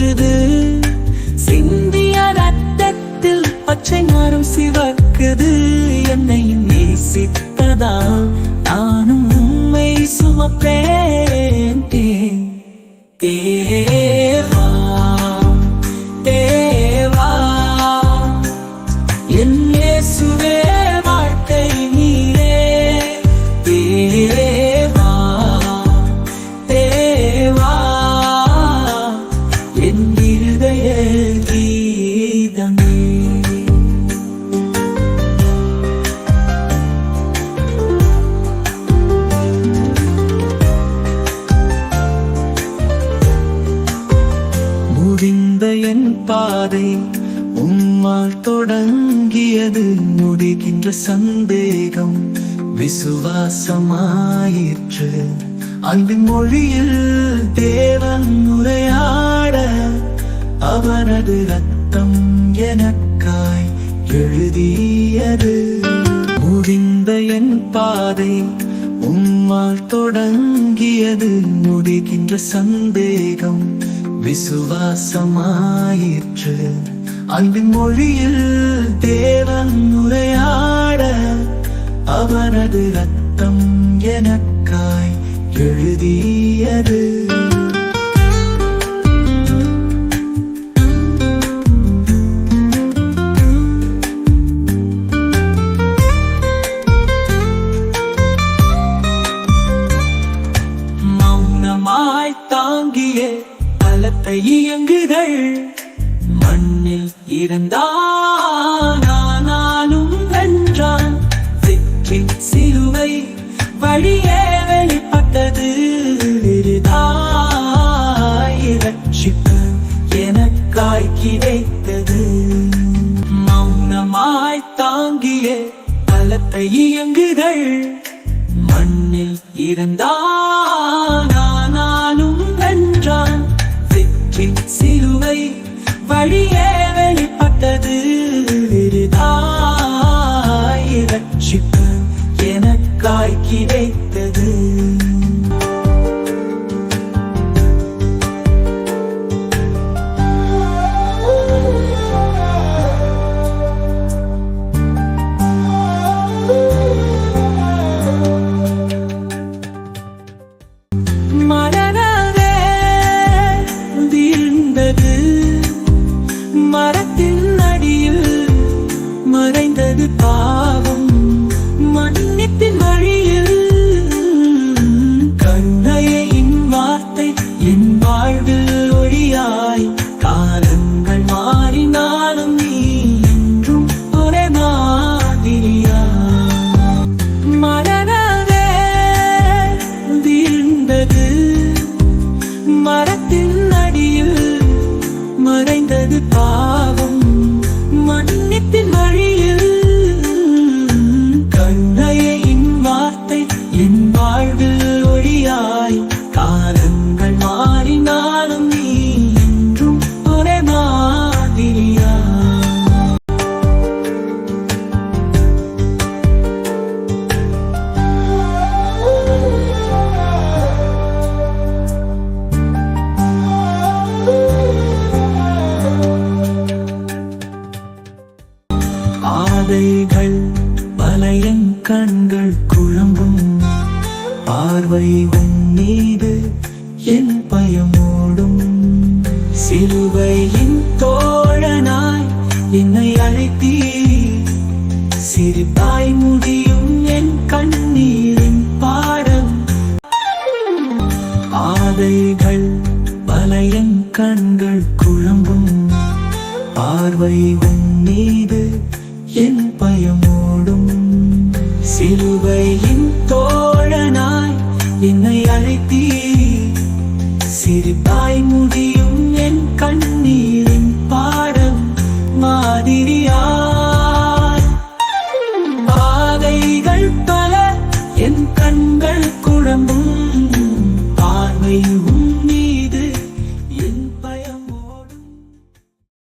ஊற்றுது. சிந்திய ரத்தத்தில் பச்சை மரம் சிவக்குது. என்னை நேசித்ததா நானும் உம்மை சுமப்பேன். தேவா தேவா என் இயேசுவே வாழ்க்கை நீரே. தேவா தேவா என் இருதய கீதமே. முடிந்த என் பாதை உம்மால் தொடங்கியது. முடிகின்ற சந்தேகம் விசுவாசமாயிற்று. அன்பின் மொழியில் தேவன் உரையாட அவரது ரத்தம் எனக்காய் எழுதியது. முடிந்த என் பாதை உம்மால் தொடங்கியது. முடிகின்ற சந்தேகம் விசுவாசமாயிற்று. அன்பின் மொழியில் தேவன் உரையாட அவரது ரத்தம் எனக்காய் எழுதியது. மௌனமாய் தாங்கிய பலத்தை இயங்குகள். மண்ணில் இருந்தானாலும் வென்றான். வெற்றி சிலுவை வழியே வெளிப்பட்டது. ரட்சிப்பு எனக்காய் கிடைத்தது. மௌனமாய் தாங்கிய பலத்தை இயங்குகள். மண்ணில் இருந்தானாலும் வென்றான். வெற்றி சிலுவை வழியே வெளிப்பட்டது. ரட்சிப்பு எனக்காய் கிடைத்தது. மரத்தின் அடியில் மறைந்தது பாவம். மன்னிப்பின் வழியில் கண்ணையின் வார்த்தை என் வாழ்வில் ஒளியாய். காலங்கள் மாறினாலும் நீ என்றும் ஒரே மாதிரியா. மரணவே வீழ்ந்தது. மரத்தின் அடியில் மறைந்தது பாவம். மன்னிப்பின் வழியில் கண்ணையின் வார்த்தை என் வாழ்வில் ஒளியாய். காலங்கள் மாறினாலும் நீ என்றும் ஒரே மாதிரியா. பாதைகள் பலையன் கண்கள் குழம்பும். பார்வை உன் மீது என் பயமோடும். சிலுவையின் தோழனாய் என்னை அழைத்தீ. சிரிப்பாய் முடியும் என் கண்ணீரின் பாடம். பாதைகள் பலையன் கண்கள் குழம்பும். பார்வை உன் மீது என் பயமோடும். சிலுவையின் தோழனாய் என்னை அழைத்தீ. சிரிப்பாய் முடியும் என் கண்ணீரின் பாடம் மாதிரியாய். பாதைகள் பல என் கண்கள் குழம்பும். பார்வை